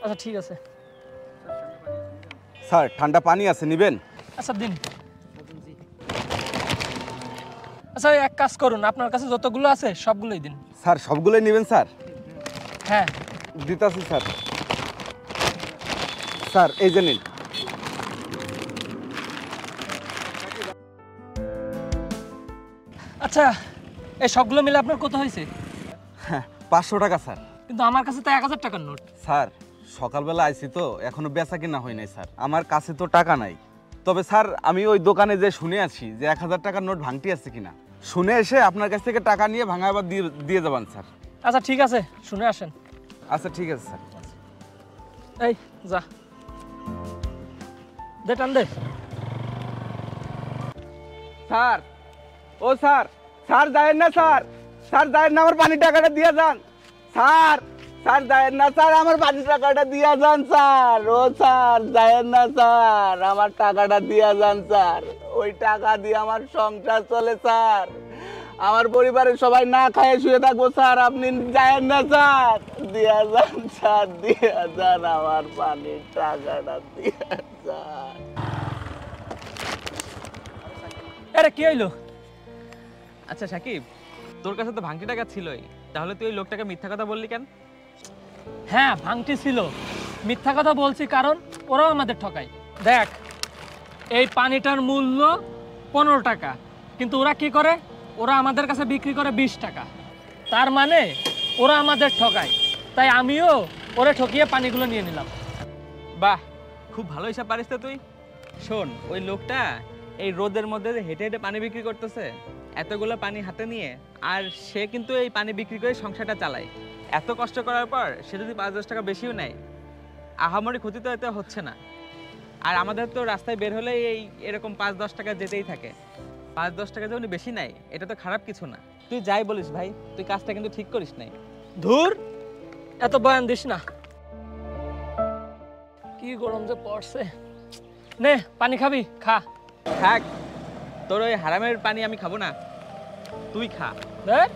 আচ্ছা ঠিক আছে স্যার ঠান্ডা পানি আছে নেবেন? আচ্ছা দিন। আচ্ছা এক কাজ করুন, আপনার কাছে যতগুলো আছে সবগুলোই দিন। স্যার সবগুলোই নেবেন স্যার? হ্যাঁ দিতাছি স্যার। স্যার এই যে নিন। আচ্ছা এই সবগুলো মিলে আপনার কত হয়েছে? হ্যাঁ 500 টাকা স্যার। কিন্তু আমার কাছে তো 1000 টাকার নোট। স্যার সকালবেলা আইছি তো এখনো বেচা কিনা হয় নাই স্যার, আমার কাছে তো টাকা নাই। তবে স্যার আমি ওই দোকানে যে শুনে আছি যে 1000 টাকার নোট ভাঙটি আছে কিনা, শুনে এসে আপনার কাছ থেকে টাকা নিয়ে ভাঙা আবার দিয়ে যাবেন স্যার। আচ্ছা ঠিক আছে শুনে আসেন। আচ্ছা ঠিক আছে স্যার। এই যা দে টান দে। স্যার ও স্যার, স্যার যায়েন না স্যার, স্যার যায়েন না, আমার পানি টাকাটা দিয়ে যান স্যার। স্যার যায়েন না স্যার, আমার পানি টাকাটা দিয়ে যান স্যার। ও স্যার যায়েন না স্যার, আমার টাকাটা দিয়ে যান স্যার। ওই টাকা দিয়ে আমার সংসার চলে স্যার, আমার পরিবারের সবাই না খায় শুয়ে থাকবো স্যার। আপনি যায়েন না স্যার, দিয়ে যান স্যার, দিয়ে যান, আমার পানির টাকাটা দিয়ে যান। আরে কি হইলো? আচ্ছা সাকিব, তোর কাছে তো ভাঙটি টাকা ছিলই, তাহলে তুই ওই লোকটাকে মিথ্যা কথা বললি কেন? হ্যাঁ ভাঙটি ছিল, মিথ্যা কথা বলছি কারণ ওরাও আমাদের ঠকায়। দেখ এই পানিটার মূল্য 15 টাকা, কিন্তু ওরা কি করে, ওরা আমাদের কাছে বিক্রি করে 20 টাকা। তার মানে ওরা আমাদের ঠকায়, তাই আমিও ওরা ঠকিয়ে পানিগুলো নিয়ে নিলাম। বাহ, খুব ভালো হিসাব পারিস তো তুই। শোন, ওই লোকটা এই রোদের মধ্যে হেঁটে হেঁটে পানি বিক্রি করতেছে, এতগুলো পানি হাতে নিয়ে, আর সে কিন্তু এই পানি বিক্রি করে সংসারটা চালায়। এত কষ্ট করার পর সে যদি 5-10 টাকা বেশিও নেয়, আহামরি ক্ষতি তো এতে হচ্ছে না। আর আমাদের তো রাস্তায় বের হলে এই এরকম 5-10 টাকা যেতেই থাকে। 5-10 টাকা যখন বেশি নেয়, এটা তো খারাপ কিছু না। তুই যাই বলিস ভাই, তুই কাজটা কিন্তু ঠিক করিস নাই। ধুর, এত বয়ান দিস না, কি গরম যে পড়ছে। নে পানি খাবি, খা। থাক, তোর ওই হারামের পানি আমি খাবো না, তুই খা। দেখ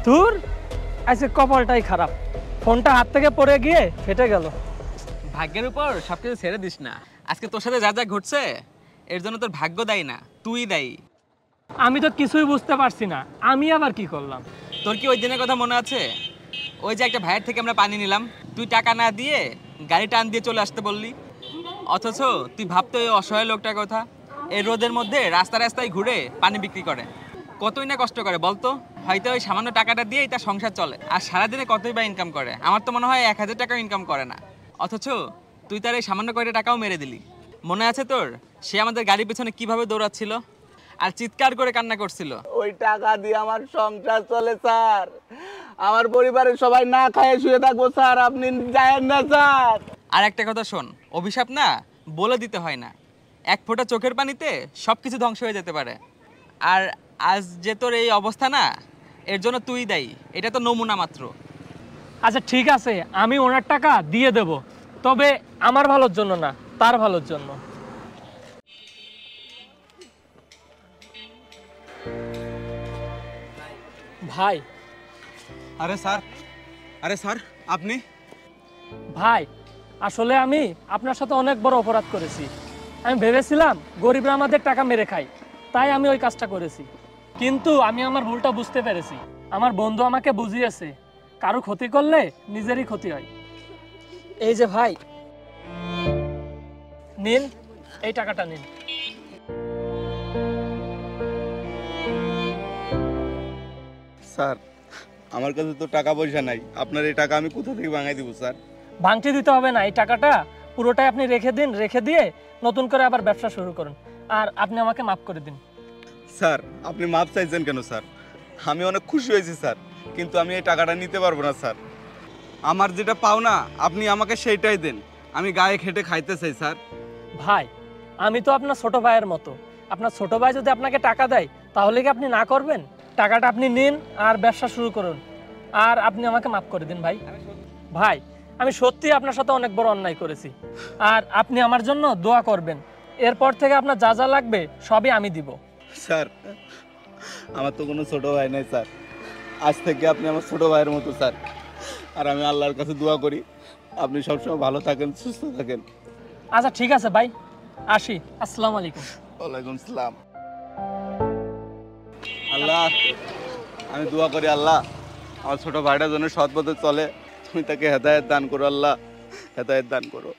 ধুর, আজকে কপালটাই খারাপ, ফোনটা হাত থেকে পড়ে গিয়ে ফেটে গেল। ভাগ্যের উপর সবকিছু ছেড়ে দিস না। আজকে তোর সাথে যা যা ঘটছে, এর জন্য তোর ভাগ্য দায়ী না, তুই দায়ী। আমি তো কিছুই বুঝতে পারছি না, আমি আবার কি করলাম? তোর কি ওই দিনের কথা মনে আছে? ওই যে একটা ভাইয়ের থেকে আমরা পানি নিলাম, তুই টাকা না দিয়ে গাড়ি টান দিয়ে চলে আসতে বললি, অথচ তুই ভাবতো এই অসহায় লোকটার কথা। এই রোদের মধ্যে রাস্তায় রাস্তায় ঘুরে পানি বিক্রি করে, কতই না কষ্ট করে বলতো। হয়তো ওই সামান্য টাকাটা দিয়েই তার সংসার চলে, আর সারাদিনে কতই বা ইনকাম করে। আমার তো মনে হয় 1000 টাকাও ইনকাম করে না, অথচ তুই তার এই সামান্য কয়টা টাকাও মেরে দিলি। মনে আছে তোর, সে আমাদের গাড়ির পেছনে কিভাবে দৌড়াচ্ছিল আর চিৎকার করে কান্না করছিল? ওই টাকা দিয়ে আমার সংসার চলে স্যার, আমার পরিবারের সবাই না খায় শুয়ে থাকবো স্যার। আপনি যায়েন না স্যার। আর একটা কথা শোন, অভিশাপ না বলে দিতে হয় না, এক ফোঁটা চোখের পানিতে সব কিছু ধ্বংস হয়ে যেতে পারে। আর আজ যে তোর এই অবস্থা না, এর জন্য তুই দায়ী, এটা তো নমুনা মাত্র। আচ্ছা ঠিক আছে, আমি ওনার টাকা দিয়ে দেব, তবে আমার ভালোর জন্য না, তার ভালোর জন্য। ভাই। আরে স্যার, আরে স্যার আপনি? ভাই আসলে আমি আপনার সাথে অনেক বড় অপরাধ করেছি। আমি ভেবেছিলাম গরিবরা আমাদের টাকা মেরে খায়, তাই আমি ওই কাজটা করেছি। কিন্তু আমি আমার ভুলটা বুঝতে পেরেছি। আমার বন্ধু আমাকে বুঝিয়েছে, কারো ক্ষতি করলে নিজেরই ক্ষতি হয়। এই যে ভাই, নিন এই টাকাটা নিন। স্যার আমার কাছে তো টাকা পয়সা নাই, আপনার এই টাকা আমি কোথা থেকে ভাঙাই দিব স্যার? ভাঙতে দিতে হবে না, এই টাকাটা পুরোটাই আপনি রেখে দিন, রেখে দিয়ে নতুন করে আবার ব্যবসা শুরু করুন। আর আপনি আমাকে মাফ করে দিন। স্যার আপনি মাপ চাইছেন কেন স্যার? আমি অনেক খুশি হয়েছি স্যার, কিন্তু আমি এই টাকাটা নিতে পারবো না স্যার। আমার যেটা পাওনা আপনি আমাকে সেইটাই দেন, আমি গায়ে খেটে খাইতে চাই স্যার। ভাই আমি তো আপনার ছোট ভাইয়ের মতো, আপনার ছোট ভাই যদি আপনাকে টাকা দেয় তাহলে কি আপনি না করবেন? টাকাটা আপনি নিন আর ব্যবসা শুরু করুন, আর আপনি আমাকে মাফ করে দিন ভাই। ভাই আমি সত্যি আপনার সাথে অনেক বড় অন্যায় করেছি, আর আপনি আমার জন্য দোয়া করবেন। এরপর থেকে আপনার যা যা লাগবে সবই আমি দিব। স্যার আমার তো কোনো ছোট ভাই নাই স্যার, আজ থেকে আপনি আমার ছোট ভাইয়ের মতো স্যার। আর আমি আল্লাহর কাছে দোয়া করি আপনি সবসময় ভালো থাকেন, সুস্থ থাকেন। আচ্ছা ঠিক আছে ভাই, আসি। আসসালামু আলাইকুম। ওয়ালাইকুম সালাম। আল্লাহ আমি দোয়া করি আল্লাহ আমার ছোট ভাইটা যেন সৎ পথে চলে, তুমি তাকে হেদায়েত দান করো আল্লাহ, হেদায়েত দান করো।